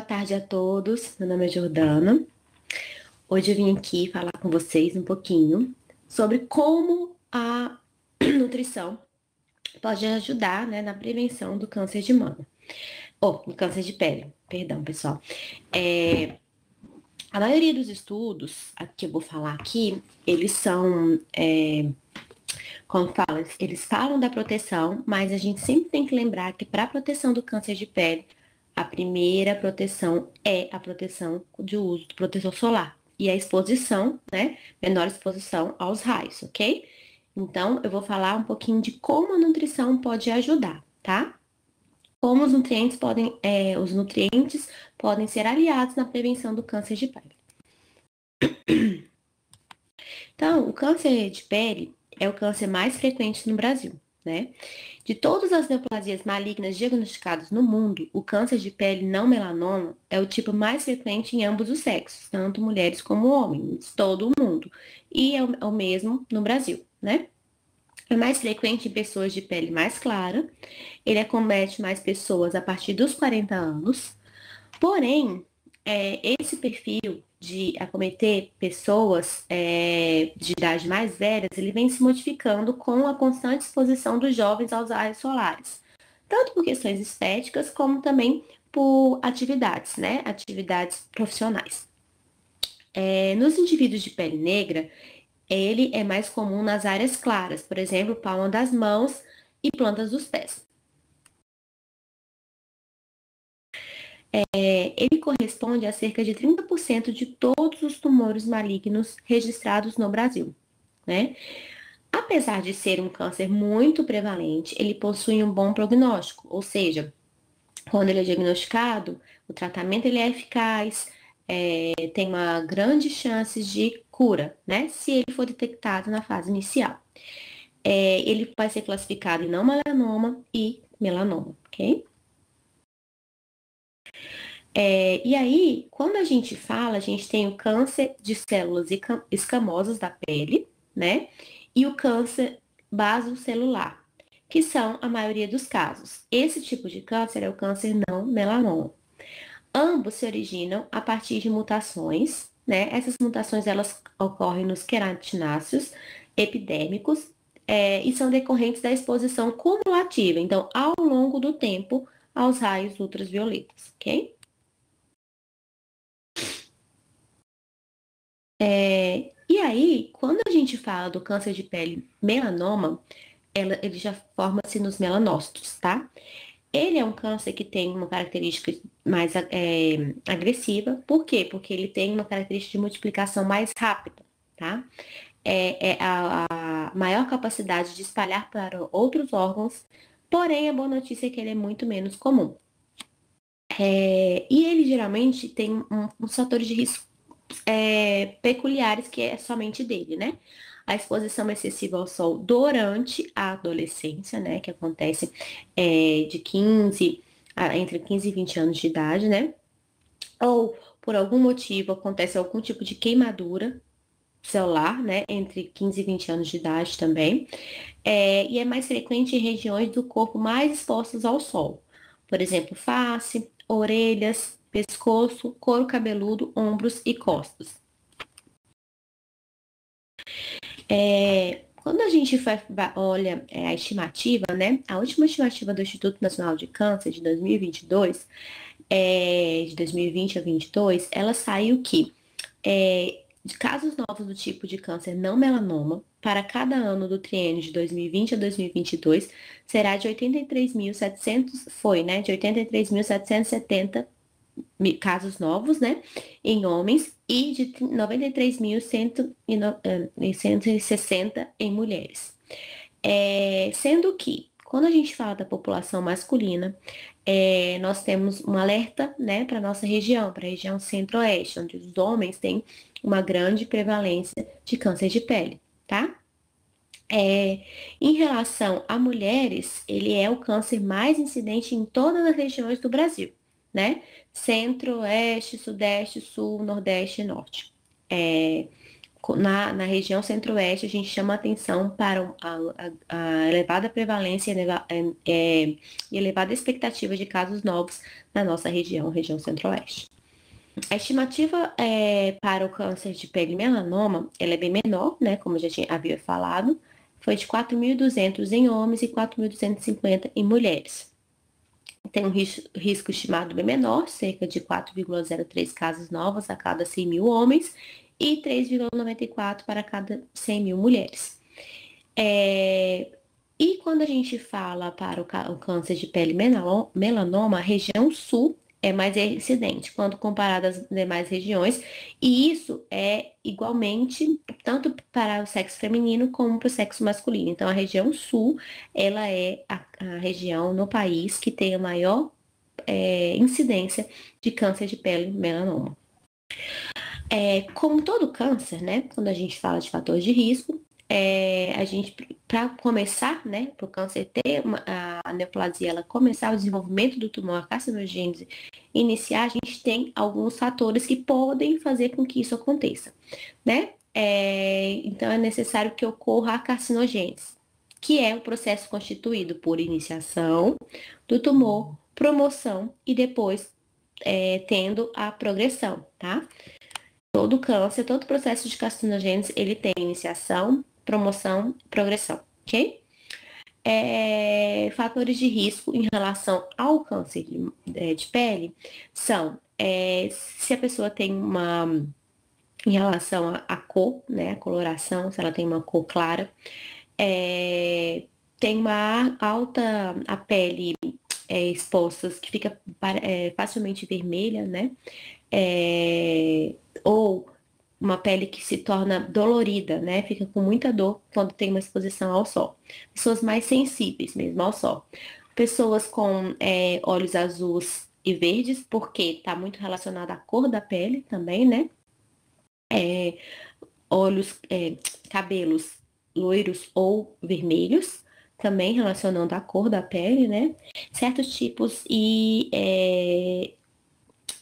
tarde a todos. Meu nome é Jordana. Hoje eu vim aqui falar com vocês um pouquinho sobre como a nutrição pode ajudar, né, na prevenção do câncer de mama. Ou do câncer de pele, perdão, pessoal. A maioria dos estudos que eu vou falar aqui, eles são, como fala, eles falam da proteção, mas a gente sempre tem que lembrar que para a proteção do câncer de pele, a primeira proteção é a proteção de uso do protetor solar e a exposição, né? Menor exposição aos raios, ok? Então, eu vou falar um pouquinho de como a nutrição pode ajudar, tá? Como os nutrientes podem ser aliados na prevenção do câncer de pele. Então, o câncer de pele é o câncer mais frequente no Brasil, né? De todas as neoplasias malignas diagnosticadas no mundo, o câncer de pele não melanoma é o tipo mais frequente em ambos os sexos, tanto mulheres como homens, todo o mundo. E é o mesmo no Brasil, né? É mais frequente em pessoas de pele mais clara, ele acomete mais pessoas a partir dos 40 anos, porém, esse perfil de acometer pessoas de idade mais velhas, ele vem se modificando com a constante exposição dos jovens aos raios solares, tanto por questões estéticas, como também por atividades, né? Atividades profissionais. Nos indivíduos de pele negra, ele é mais comum nas áreas claras, por exemplo, palma das mãos e plantas dos pés. Ele corresponde a cerca de 30% de todos os tumores malignos registrados no Brasil, né? Apesar de ser um câncer muito prevalente, ele possui um bom prognóstico, ou seja, quando ele é diagnosticado, o tratamento ele é eficaz, tem uma grande chance de cura, né? Se ele for detectado na fase inicial. Ele vai ser classificado em não melanoma e melanoma, ok? E aí, quando a gente fala, a gente tem o câncer de células escamosas da pele, né? E o câncer basocelular, que são a maioria dos casos. Esse tipo de câncer é o câncer não melanoma. Ambos se originam a partir de mutações, né? Essas mutações, elas ocorrem nos queratináceos epidérmicos, e são decorrentes da exposição cumulativa, então, ao longo do tempo, aos raios ultravioletas, ok? E aí, quando a gente fala do câncer de pele melanoma, ele já forma-se nos melanócitos, tá? Ele é um câncer que tem uma característica mais agressiva. Por quê? Porque ele tem uma característica de multiplicação mais rápida, tá? É a maior capacidade de espalhar para outros órgãos, porém a boa notícia é que ele é muito menos comum. E ele geralmente tem uns fatores de risco peculiares que é somente dele, né? A exposição excessiva ao sol durante a adolescência, né? Que acontece de entre 15 e 20 anos de idade, né? Ou por algum motivo acontece algum tipo de queimadura celular, né? Entre 15 e 20 anos de idade também. E é mais frequente em regiões do corpo mais expostas ao sol. Por exemplo, face, orelhas, pescoço, couro cabeludo, ombros e costas. Quando a gente olha a estimativa, né? A última estimativa do Instituto Nacional de Câncer de 2022, de 2020 a 2022, ela saiu que de casos novos do tipo de câncer não melanoma, para cada ano do triênio de 2020 a 2022, será de 83.700, né? De 83.770 casos novos, né, em homens e de 93.160 em mulheres. Sendo que, quando a gente fala da população masculina, nós temos um alerta, né, para nossa região, para a região centro-oeste, onde os homens têm uma grande prevalência de câncer de pele, tá? Em relação a mulheres, ele é o câncer mais incidente em todas as regiões do Brasil, né? Centro, oeste, sudeste, sul, nordeste e norte. Na região centro-oeste, a gente chama atenção para a elevada prevalência e elevada expectativa de casos novos na nossa região centro-oeste. A estimativa para o câncer de pele e melanoma, ela é bem menor, né, como eu já havia falado, foi de 4.200 em homens e 4.250 em mulheres. Tem um risco estimado bem menor, cerca de 4,03 casos novos a cada 100 mil homens e 3,94 para cada 100 mil mulheres. E quando a gente fala para o câncer de pele melanoma, a região sul é mais incidente quando comparado às demais regiões, e isso é igualmente tanto para o sexo feminino como para o sexo masculino. Então, a região sul, ela é a região no país que tem a maior incidência de câncer de pele melanoma. Como todo câncer, né, quando a gente fala de fatores de risco, a gente, para começar, né, para o câncer ter a neoplasia, ela começar o desenvolvimento do tumor, a carcinogênese iniciar, a gente tem alguns fatores que podem fazer com que isso aconteça, né? Então, é necessário que ocorra a carcinogênese, que é o processo constituído por iniciação do tumor, promoção e depois tendo a progressão, tá? Todo câncer, todo processo de carcinogênese, ele tem iniciação, promoção e progressão, ok? Fatores de risco em relação ao câncer de pele são se a pessoa tem em relação à cor, né, a coloração, se ela tem uma cor clara, tem uma alta, a pele exposta, que fica facilmente vermelha, né, ou uma pele que se torna dolorida, né? Fica com muita dor quando tem uma exposição ao sol. Pessoas mais sensíveis mesmo ao sol. Pessoas com olhos azuis e verdes, porque está muito relacionado à cor da pele também, né? Cabelos loiros ou vermelhos, também relacionando à cor da pele, né? Certos tipos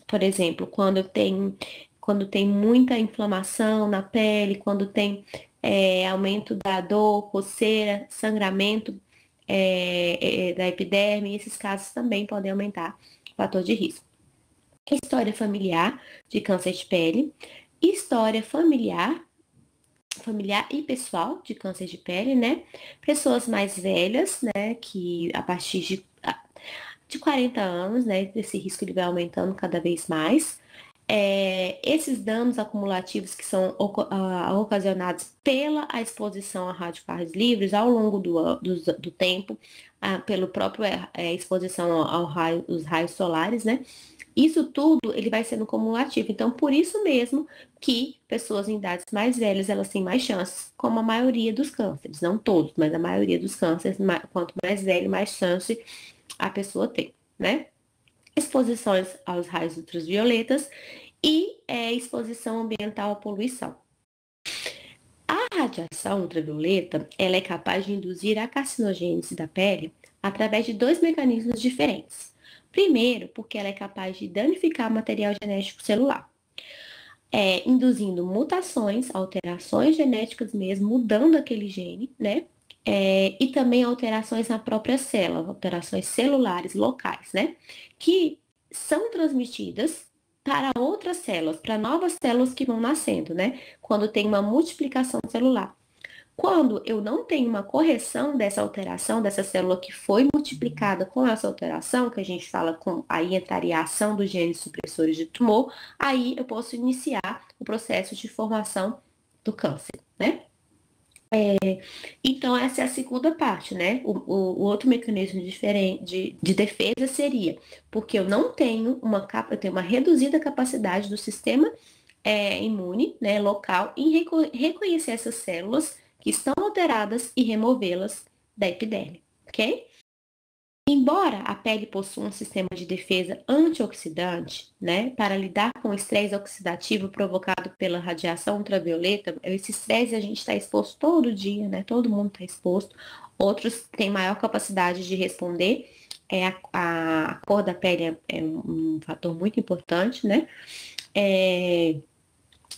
por exemplo, quando tem muita inflamação na pele, quando tem aumento da dor, coceira, sangramento da epiderme, esses casos também podem aumentar o fator de risco. História familiar de câncer de pele, história familiar e pessoal de câncer de pele, né? Pessoas mais velhas, né, que a partir de 40 anos, né, esse risco ele vai aumentando cada vez mais. Esses danos acumulativos que são ocasionados pela exposição a radicais livres ao longo do tempo, pelo próprio exposição aos raios solares, né? Isso tudo ele vai sendo cumulativo. Então, por isso mesmo que pessoas em idades mais velhas elas têm mais chances, como a maioria dos cânceres, não todos, mas a maioria dos cânceres, quanto mais velho, mais chance a pessoa tem, né? Exposições aos raios ultravioletas e exposição ambiental à poluição. A radiação ultravioleta, ela é capaz de induzir a carcinogênese da pele através de dois mecanismos diferentes. Primeiro, porque ela é capaz de danificar o material genético celular, induzindo mutações, alterações genéticas mesmo, mudando aquele gene, né? E também alterações na própria célula, alterações celulares locais, né? Que são transmitidas para outras células, para novas células que vão nascendo, né? Quando tem uma multiplicação celular. Quando eu não tenho uma correção dessa alteração, dessa célula que foi multiplicada com essa alteração, que a gente fala aí entraria a ação dos genes supressores de tumor, aí eu posso iniciar o processo de formação do câncer, né? Então, essa é a segunda parte, né? O outro mecanismo diferente de defesa seria porque eu não tenho eu tenho uma reduzida capacidade do sistema imune, né, local, em reconhecer essas células que estão alteradas e removê-las da epiderme, ok? Embora a pele possua um sistema de defesa antioxidante, né, para lidar com o estresse oxidativo provocado pela radiação ultravioleta, esse estresse a gente está exposto todo dia, né, todo mundo está exposto, outros têm maior capacidade de responder, a cor da pele é um fator muito importante, né,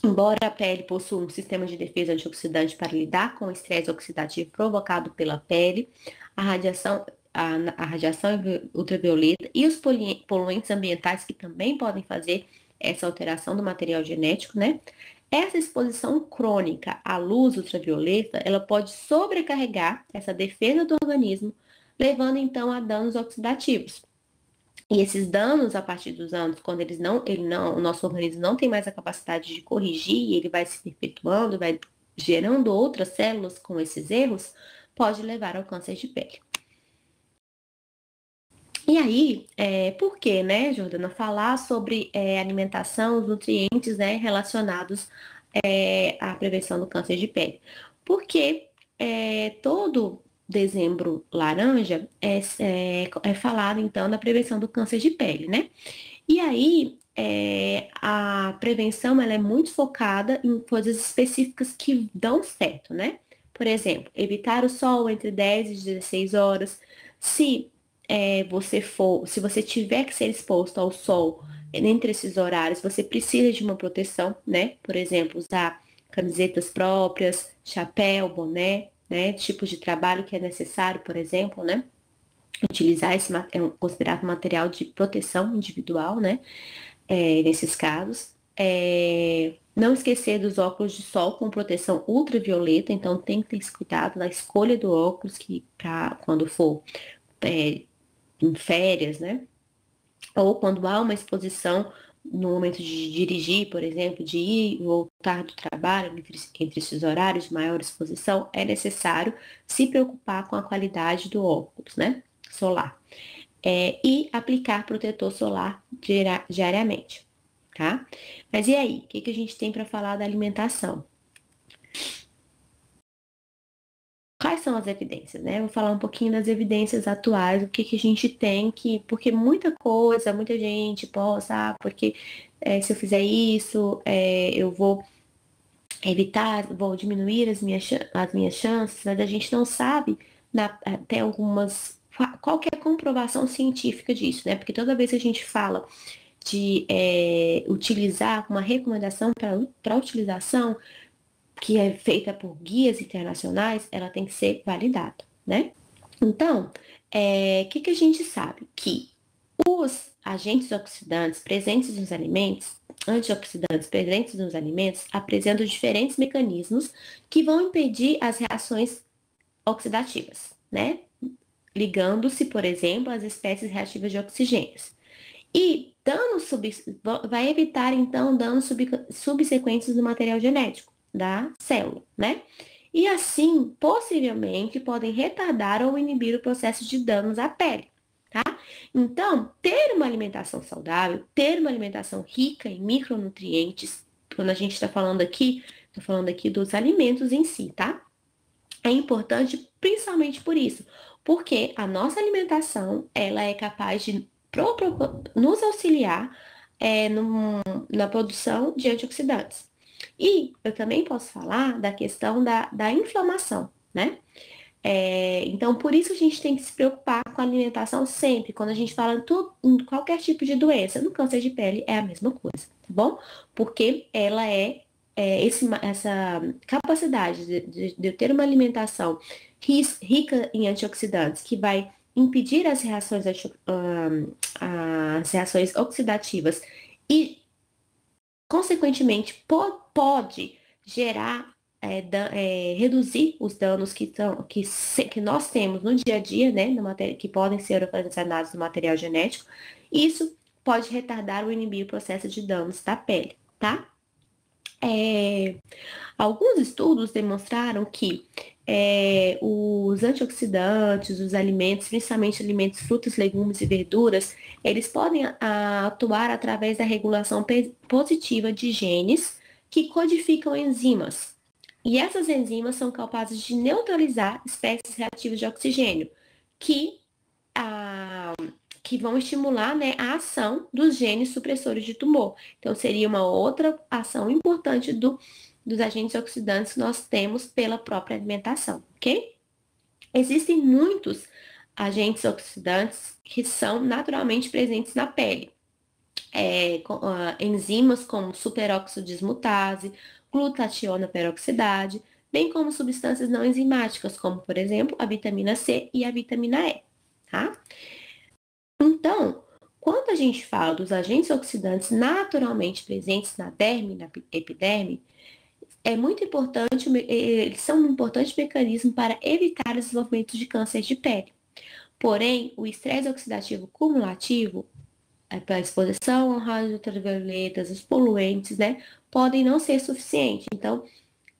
Embora a pele possua um sistema de defesa antioxidante para lidar com o estresse oxidativo provocado pela pele, a radiação, a radiação ultravioleta e os poluentes ambientais que também podem fazer essa alteração do material genético, né? Essa exposição crônica à luz ultravioleta, ela pode sobrecarregar essa defesa do organismo, levando então a danos oxidativos. E esses danos, a partir dos anos, quando o nosso organismo não tem mais a capacidade de corrigir, ele vai se perpetuando, vai gerando outras células com esses erros, pode levar ao câncer de pele. E aí, por que, né, Jordana, falar sobre alimentação, os nutrientes, né, relacionados à prevenção do câncer de pele? Porque todo dezembro laranja é falado, então, da prevenção do câncer de pele, né? E aí, a prevenção, ela é muito focada em coisas específicas que dão certo, né? Por exemplo, evitar o sol entre 10 e 16 horas. Se se você tiver que ser exposto ao sol entre esses horários, você precisa de uma proteção, né? Por exemplo, usar camisetas próprias, chapéu, boné, né? Tipos de trabalho que é necessário, por exemplo, né? Utilizar considerado material de proteção individual, né? Nesses casos. Não esquecer dos óculos de sol com proteção ultravioleta, então tem que ter esse cuidado na escolha do óculos que quando for em férias, né? Ou quando há uma exposição no momento de dirigir, por exemplo, de ir e voltar do trabalho, entre esses horários de maior exposição, é necessário se preocupar com a qualidade do óculos, né? Solar. E aplicar protetor solar diariamente, tá? Mas e aí, o que a gente tem para falar da alimentação? Quais são as evidências, né? Vou falar um pouquinho das evidências atuais, o que a gente tem porque muita coisa, muita gente possa, porque se eu fizer isso, eu vou evitar, vou diminuir as minhas chances, mas a gente não sabe até qual que é a comprovação científica disso, né? Porque toda vez que a gente fala de utilizar uma recomendação para utilização, que é feita por guias internacionais, ela tem que ser validada, né? Então, que a gente sabe? Que os agentes oxidantes presentes nos alimentos, antioxidantes presentes nos alimentos, apresentam diferentes mecanismos que vão impedir as reações oxidativas, né? Ligando-se, por exemplo, às espécies reativas de oxigênios. E vai evitar, então, danos subsequentes do material genético da célula, né? E assim, possivelmente, podem retardar ou inibir o processo de danos à pele, tá? Então, ter uma alimentação saudável, ter uma alimentação rica em micronutrientes, quando a gente está falando aqui, estou falando aqui dos alimentos em si, tá? É importante principalmente por isso, porque a nossa alimentação, ela é capaz de nos auxiliar na produção de antioxidantes. E eu também posso falar da questão da inflamação, né? Então, por isso a gente tem que se preocupar com a alimentação sempre, quando a gente fala em qualquer tipo de doença. No câncer de pele é a mesma coisa, tá bom? Porque ela essa capacidade de ter uma alimentação rica em antioxidantes, que vai impedir as reações oxidativas e, consequentemente, pode gerar, reduzir os danos que nós temos no dia a dia, né, que podem ser ocasionados no material genético. Isso pode retardar ou inibir o processo de danos da pele, tá? Alguns estudos demonstraram que os antioxidantes, os alimentos, principalmente alimentos, frutas, legumes e verduras, eles podem atuar através da regulação positiva de genes que codificam enzimas. E essas enzimas são capazes de neutralizar espécies reativas de oxigênio, que, que vão estimular, né, a ação dos genes supressores de tumor. Então, seria uma outra ação importante dos agentes oxidantes que nós temos pela própria alimentação, ok? Existem muitos agentes oxidantes que são naturalmente presentes na pele. enzimas como superóxido dismutase, glutationa peroxidase, bem como substâncias não enzimáticas, como, por exemplo, a vitamina C e a vitamina E, tá? Então, quando a gente fala dos agentes oxidantes naturalmente presentes na derme e na epiderme, é muito importante, eles são um importante mecanismo para evitar o desenvolvimento de câncer de pele. Porém, o estresse oxidativo cumulativo, pela exposição a raios ultravioletas, os poluentes, né, podem não ser suficientes. Então,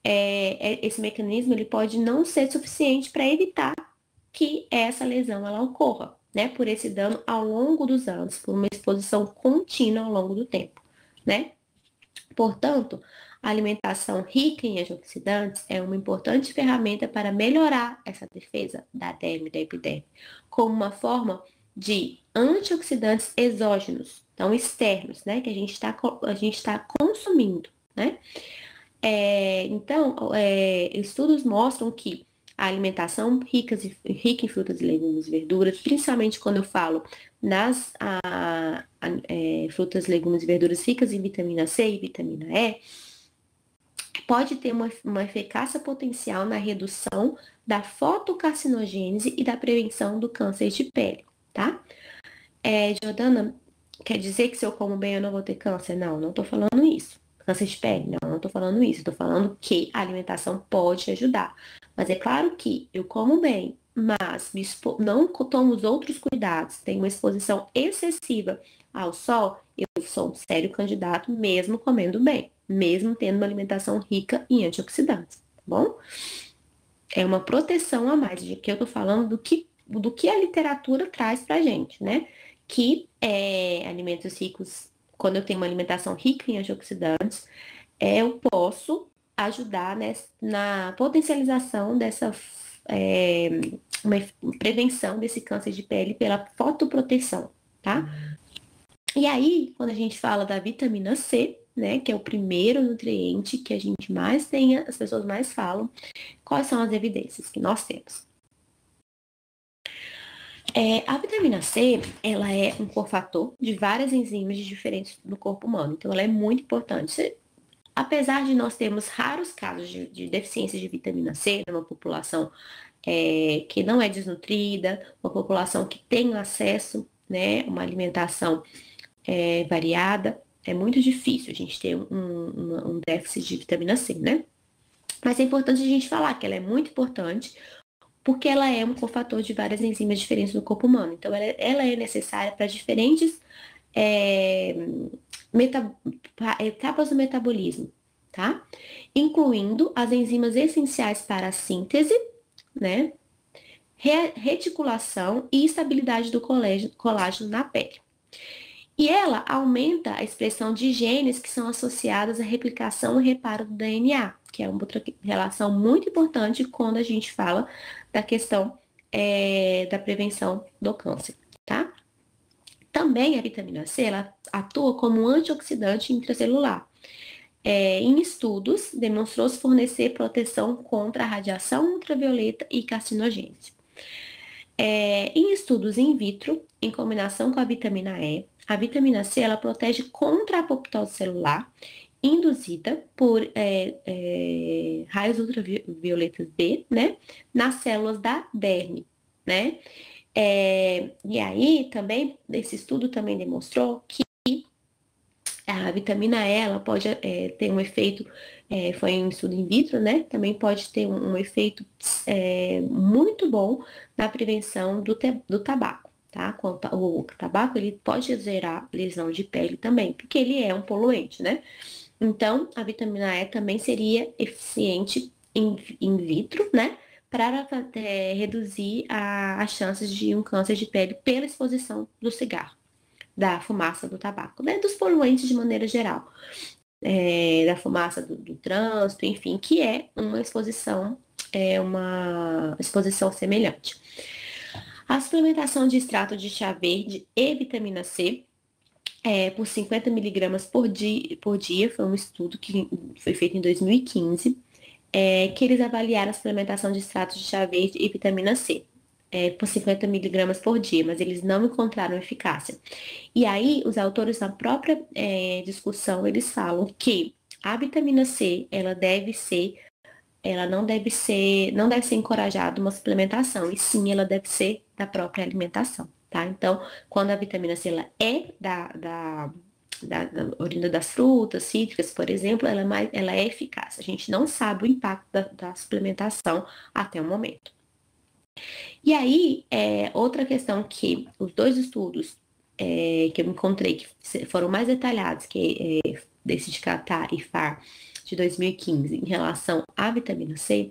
esse mecanismo ele pode não ser suficiente para evitar que essa lesão ela ocorra, né, por esse dano ao longo dos anos, por uma exposição contínua ao longo do tempo, né? Portanto, a alimentação rica em antioxidantes é uma importante ferramenta para melhorar essa defesa da derme e da epiderme, como uma forma de antioxidantes exógenos, então externos, né, que a gente tá consumindo, né? Estudos mostram que a alimentação rica em frutas e legumes e verduras, principalmente quando eu falo nas frutas, legumes e verduras ricas em vitamina C e vitamina E, pode ter uma eficácia potencial na redução da fotocarcinogênese e da prevenção do câncer de pele, tá? Jordana, quer dizer que se eu como bem eu não vou ter câncer? Não, não tô falando isso. Câncer de pele? Não, não tô falando isso. Tô falando que a alimentação pode ajudar. Mas é claro que eu como bem, mas não tomo os outros cuidados, tenho uma exposição excessiva ao sol, eu sou um sério candidato mesmo comendo bem, mesmo tendo uma alimentação rica em antioxidantes, tá bom? É uma proteção a mais, de que eu tô falando do que a literatura traz pra gente, né? Que alimentos ricos, quando eu tenho uma alimentação rica em antioxidantes, eu posso ajudar na potencialização dessa uma prevenção desse câncer de pele pela fotoproteção, tá? E aí, quando a gente fala da vitamina C, né, que é o primeiro nutriente que a gente mais tem, as pessoas mais falam, quais são as evidências que nós temos? A vitamina C, ela é um cofator de várias enzimas diferentes no corpo humano, então ela é muito importante. Apesar de nós termos raros casos de deficiência de vitamina C numa população que não é desnutrida, uma população que tem acesso, né, uma alimentação variada, é muito difícil a gente ter um déficit de vitamina C, né? Mas é importante a gente falar que ela é muito importante porque ela é um cofator de várias enzimas diferentes no corpo humano. Então, ela é necessária para diferentes etapas do metabolismo, tá? Incluindo as enzimas essenciais para a síntese, né? Reticulação e estabilidade do colágeno na pele. E ela aumenta a expressão de genes que são associados à replicação e reparo do DNA, que é uma outra relação muito importante quando a gente fala da questão da prevenção do câncer, tá? Também a vitamina C, ela atua como um antioxidante intracelular. Em estudos, demonstrou-se fornecer proteção contra a radiação ultravioleta e carcinogênese. Em estudos in vitro, em combinação com a vitamina E, a vitamina C ela protege contra a apoptose celular induzida por raios ultravioletas B, né, nas células da derme, né? E aí também, esse estudo também demonstrou que a vitamina E ela pode ter um efeito, foi um estudo in vitro, né? Também pode ter um efeito muito bom na prevenção do tabaco, tá? O tabaco ele pode gerar lesão de pele também, porque ele é um poluente, né? Então, a vitamina E também seria eficiente in vitro, né? Para reduzir as chances de um câncer de pele pela exposição do cigarro, da fumaça do tabaco, né? Dos poluentes de maneira geral, da fumaça do trânsito, enfim, que é uma exposição semelhante. A suplementação de extrato de chá verde e vitamina C por 50 miligramas por dia, foi um estudo que foi feito em 2015, que eles avaliaram a suplementação de extrato de chá verde e vitamina C. por 50 miligramas por dia, mas eles não encontraram eficácia. E aí, os autores, na própria discussão, eles falam que a vitamina C, ela não deve ser encorajada uma suplementação, e sim, ela deve ser da própria alimentação, tá? Então, quando a vitamina C, ela é da orina das frutas, cítricas, por exemplo, ela é eficaz. A gente não sabe o impacto da suplementação até o momento. E aí, outra questão que os dois estudos que eu encontrei que foram mais detalhados, que desse de Qatar e FAR de 2015, em relação à vitamina C,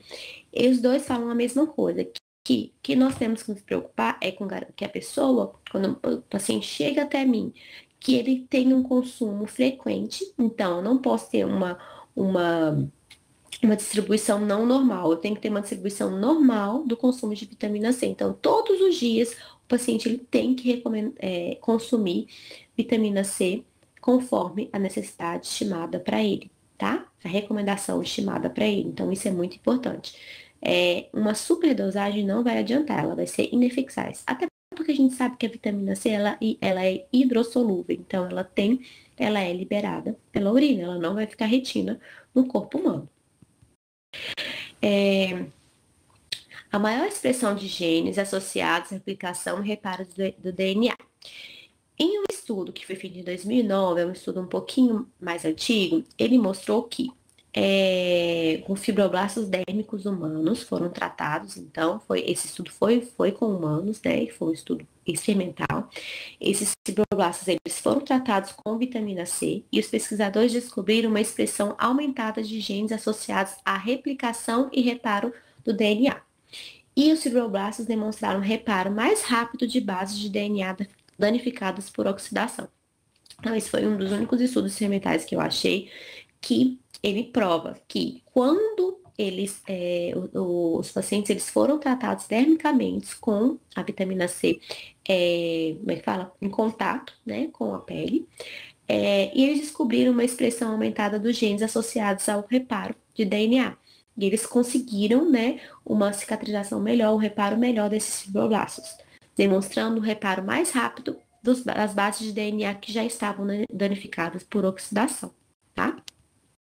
e os dois falam a mesma coisa, que nós temos que nos preocupar é com que a pessoa, quando o paciente chega até mim, que ele tenha um consumo frequente, então eu não posso ter uma distribuição não normal. Eu tenho que ter uma distribuição normal do consumo de vitamina C. Então, todos os dias, o paciente ele tem que consumir vitamina C conforme a necessidade estimada para ele, tá? A recomendação estimada para ele. Então, isso é muito importante. Uma superdosagem não vai adiantar, ela vai ser ineficaz. Até porque a gente sabe que a vitamina C, ela é hidrossolúvel. Então, ela é liberada pela urina. Ela não vai ficar retina no corpo humano. A maior expressão de genes associados à replicação e reparo do DNA. Em um estudo que foi feito em 2009, é um estudo um pouquinho mais antigo, ele mostrou que com fibroblastos dérmicos humanos foram tratados, então esse estudo foi com humanos, né? Foi um estudo experimental. Esses fibroblastos eles foram tratados com vitamina C e os pesquisadores descobriram uma expressão aumentada de genes associados à replicação e reparo do DNA. E os fibroblastos demonstraram reparo mais rápido de bases de DNA danificadas por oxidação. Então, esse foi um dos únicos estudos experimentais que eu achei que ele prova que quando os pacientes eles foram tratados termicamente com a vitamina C, como é que fala? Em contato, né, com a pele, e eles descobriram uma expressão aumentada dos genes associados ao reparo de DNA. E eles conseguiram, né, uma cicatrização melhor, um reparo melhor desses fibroblastos, demonstrando um reparo mais rápido das bases de DNA que já estavam danificadas por oxidação, tá?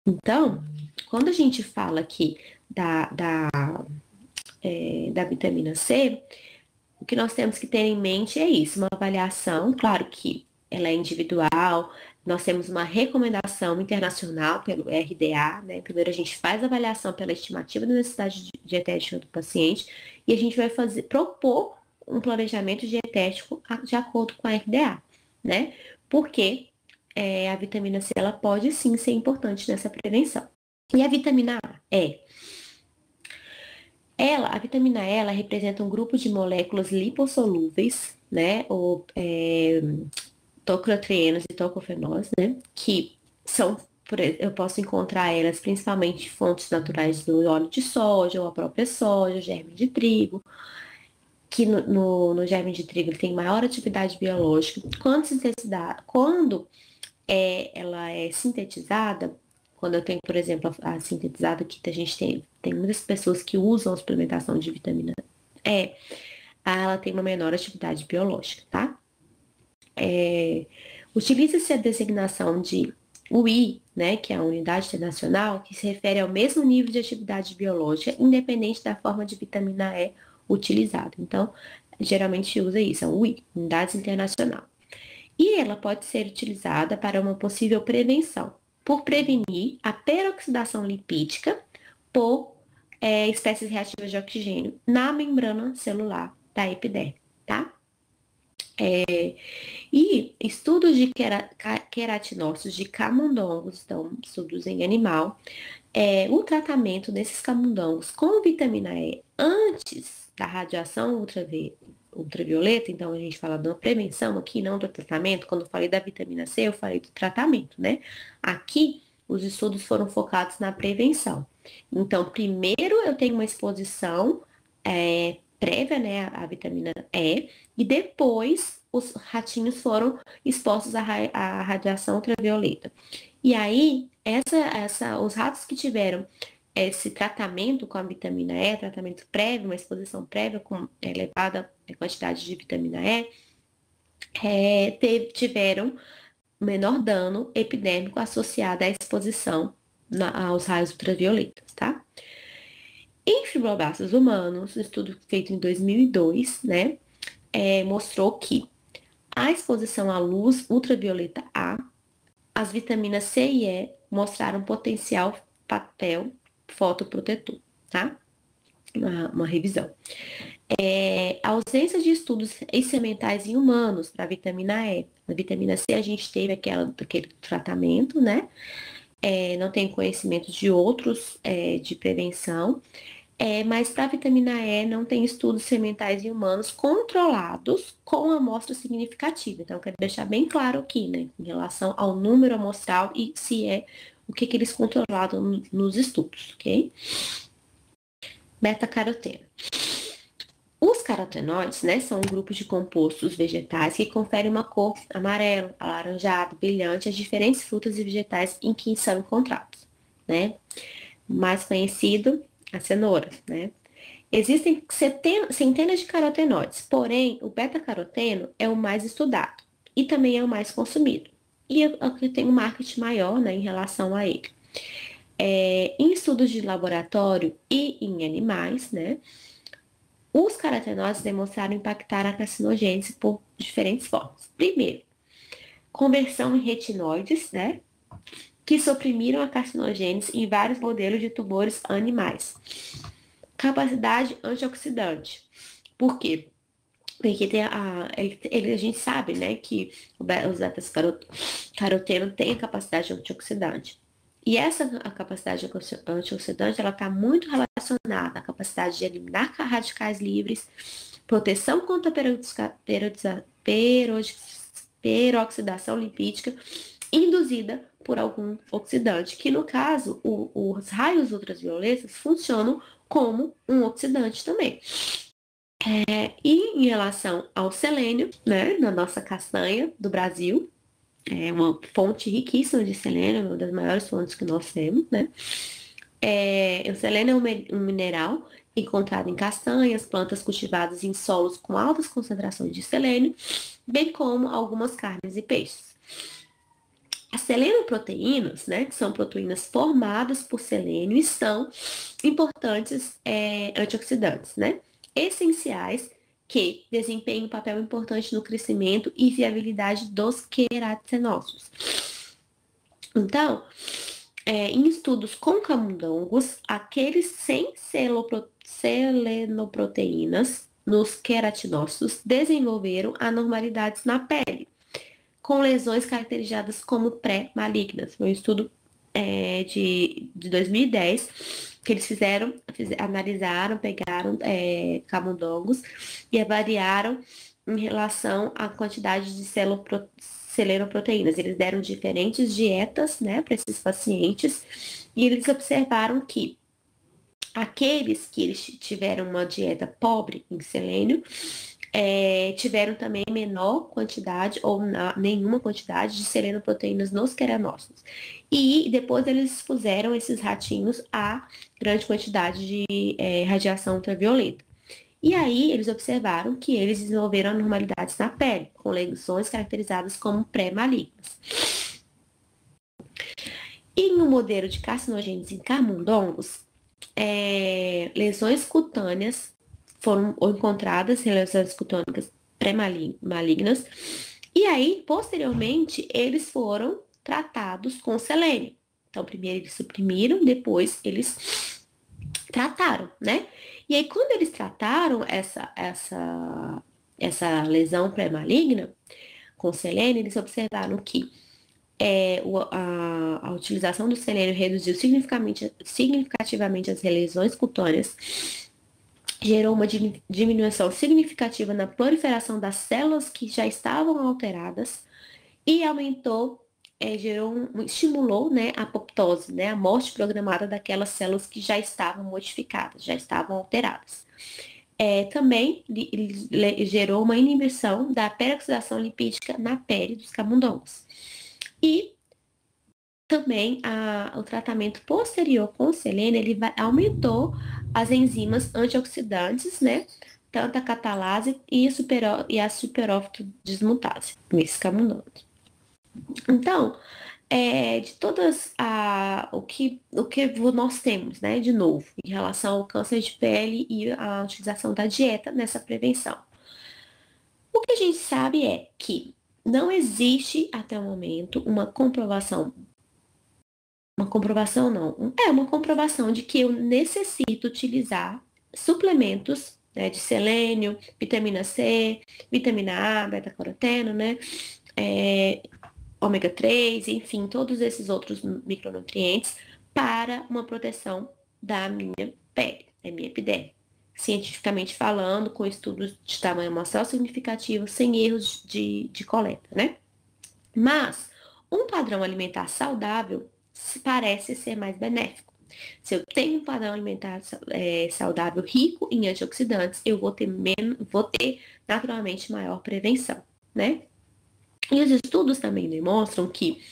Então, quando a gente fala aqui da vitamina C, o que nós temos que ter em mente é isso, uma avaliação, claro que ela é individual, nós temos uma recomendação internacional pelo RDA, né? Primeiro a gente faz a avaliação pela estimativa da necessidade dietética do paciente e a gente vai propor um planejamento dietético de acordo com a RDA, né? Porque a vitamina C, ela pode sim ser importante nessa prevenção. E a vitamina A a vitamina E, ela representa um grupo de moléculas lipossolúveis, né? Ou tocotrienos e tocofenóis, né? Que são, eu posso encontrar elas principalmente em fontes naturais do óleo de soja, ou a própria soja, germe de trigo, que no germe de trigo ele tem maior atividade biológica. Quando ela é sintetizada, quando eu tenho, por exemplo, a sintetizada que a gente tem muitas pessoas que usam a suplementação de vitamina E, ela tem uma menor atividade biológica, tá? Utiliza-se a designação de UI, né, que é a unidade internacional, que se refere ao mesmo nível de atividade biológica, independente da forma de vitamina E utilizada. Então, geralmente usa isso, a UI, unidade internacional. E ela pode ser utilizada para uma possível prevenção, por prevenir a peroxidação lipídica por espécies reativas de oxigênio na membrana celular da epiderme, tá? E estudos de queratinócitos de camundongos, então estudos em animal, o tratamento desses camundongos com vitamina E antes da radiação ultravioleta, então a gente fala da prevenção aqui, não do tratamento. Quando eu falei da vitamina C, eu falei do tratamento, né? Aqui, os estudos foram focados na prevenção. Então, primeiro eu tenho uma exposição prévia, né, à vitamina E, e depois os ratinhos foram expostos à radiação ultravioleta. E aí, os ratos que tiveram esse tratamento com a vitamina E, tratamento prévio, uma exposição prévia com elevada quantidade de vitamina E, tiveram menor dano epidêmico associado à exposição aos raios ultravioletas, tá? Em fibroblastos humanos, um estudo feito em 2002, né, mostrou que a exposição à luz ultravioleta A, as vitaminas C e E mostraram potencial papel fotoprotetor, tá? Uma revisão. A ausência de estudos experimentais em humanos para a vitamina E. A vitamina C a gente teve aquele tratamento, né? Não tem conhecimento de outros de prevenção. Mas para a vitamina E não tem estudos experimentais em humanos controlados com amostra significativa. Então, eu quero deixar bem claro aqui, né, em relação ao número amostral e se o que eles controlaram nos estudos, ok? Beta-caroteno. Os carotenoides, né, são um grupo de compostos vegetais que conferem uma cor amarelo, alaranjado, brilhante às diferentes frutas e vegetais em que são encontrados, né? Mais conhecido, a cenoura, né? Existem centenas de carotenoides, porém o beta-caroteno é o mais estudado e também é o mais consumido. E é o que tem um marketing maior, né, em relação a ele. Em estudos de laboratório e em animais, né, os carotenoides demonstraram impactar a carcinogênese por diferentes formas. Primeiro, conversão em retinoides, né, que suprimiram a carcinogênese em vários modelos de tumores animais. Capacidade antioxidante. Por quê? Porque a gente sabe, né, que os beta-caroteno tem a capacidade antioxidante. E a capacidade antioxidante, ela está muito relacionada à capacidade de eliminar radicais livres, proteção contra peroxidação lipídica induzida por algum oxidante, que no caso, os raios ultravioletas funcionam como um oxidante também. E em relação ao selênio, né, na nossa castanha do Brasil, é uma fonte riquíssima de selênio, uma das maiores fontes que nós temos, né? O selênio é um mineral encontrado em castanhas, plantas cultivadas em solos com altas concentrações de selênio, bem como algumas carnes e peixes. As selenoproteínas, né, que são proteínas formadas por selênio e são importantes antioxidantes, né, essenciais que desempenham um papel importante no crescimento e viabilidade dos queratinócitos. Então, em estudos com camundongos, aqueles sem selenoproteínas nos queratinócitos desenvolveram anormalidades na pele, com lesões caracterizadas como pré-malignas. Foi um estudo de 2010 que eles analisaram, pegaram camundongos e avaliaram em relação à quantidade de selenoproteínas. Eles deram diferentes dietas, né, para esses pacientes e eles observaram que aqueles que eles tiveram uma dieta pobre em selênio tiveram também menor quantidade ou nenhuma quantidade de selenoproteínas nos queranócitos. E depois eles expuseram esses ratinhos a grande quantidade de radiação ultravioleta. E aí eles observaram que eles desenvolveram anormalidades na pele, com lesões caracterizadas como pré-malignas. E no modelo de carcinogênese em camundongos, lesões cutâneas foram encontradas, lesões cutâneas pré-malignas, e aí, posteriormente, eles foram tratados com selênio. Então, primeiro eles suprimiram, depois eles trataram, né? E aí, quando eles trataram essa lesão pré-maligna com selênio, eles observaram que a utilização do selênio reduziu significativamente as lesões cutâneas, gerou uma diminuição significativa na proliferação das células que já estavam alteradas e estimulou, né, a apoptose, né, a morte programada daquelas células que já estavam modificadas, já estavam alteradas. Também gerou uma inibição da peroxidação lipídica na pele dos camundongos. E também o tratamento posterior com selênio, ele aumentou as enzimas antioxidantes, né? Tanto a catalase e a superófito dismutase, nesse camundongo. Então, de todas o que nós temos, né, de novo, em relação ao câncer de pele e a utilização da dieta nessa prevenção. O que a gente sabe é que não existe até o momento uma comprovação uma comprovação de que eu necessito utilizar suplementos, né, de selênio, vitamina C, vitamina A, beta-caroteno, né, ômega 3, enfim, todos esses outros micronutrientes para uma proteção da minha pele, da minha epiderme. Cientificamente falando, com estudos de tamanho amostral significativo, sem erros de coleta, né? Mas um padrão alimentar saudável parece ser mais benéfico. Se eu tenho um padrão alimentar saudável rico em antioxidantes, eu vou ter naturalmente maior prevenção, né? E os estudos também demonstram que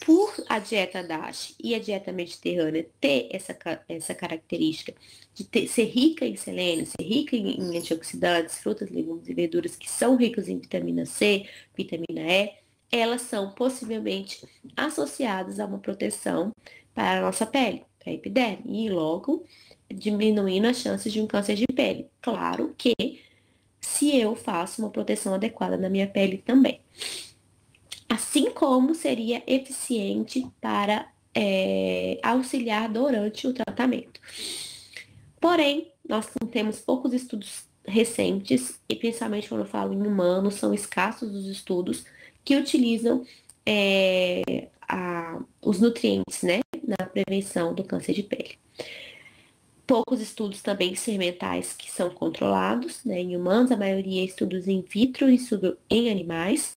por a dieta DASH e a dieta mediterrânea ter essa característica de ser rica em selênio, ser rica em antioxidantes, frutas, legumes e verduras que são ricos em vitamina C, vitamina E, elas são possivelmente associadas a uma proteção para a nossa pele, para a epiderme, e logo diminuindo as chances de um câncer de pele. Claro que se eu faço uma proteção adequada na minha pele também. Assim como seria eficiente para auxiliar durante o tratamento. Porém, nós temos poucos estudos recentes, e principalmente quando eu falo em humanos, são escassos os estudos que utilizam os nutrientes, né, na prevenção do câncer de pele. Poucos estudos também experimentais que são controlados, né, em humanos, a maioria estudos in vitro e estudo em animais.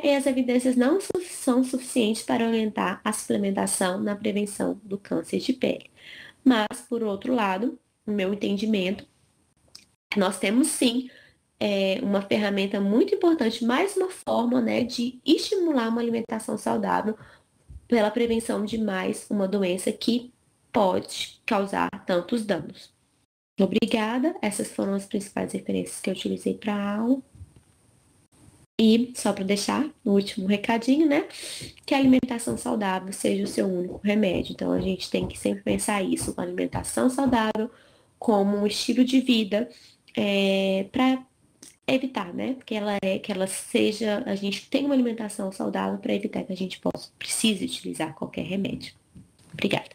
E as evidências não são suficientes para orientar a suplementação na prevenção do câncer de pele. Mas, por outro lado, no meu entendimento, nós temos sim uma ferramenta muito importante, mais uma forma, né, de estimular uma alimentação saudável pela prevenção de mais uma doença que pode causar tantos danos. Obrigada, essas foram as principais referências que eu utilizei para a aula. E só para deixar no último recadinho, né, que a alimentação saudável seja o seu único remédio. Então a gente tem que sempre pensar isso, a alimentação saudável como um estilo de vida para evitar, né, que ela seja, a gente tem uma alimentação saudável para evitar que a gente precise utilizar qualquer remédio. Obrigada.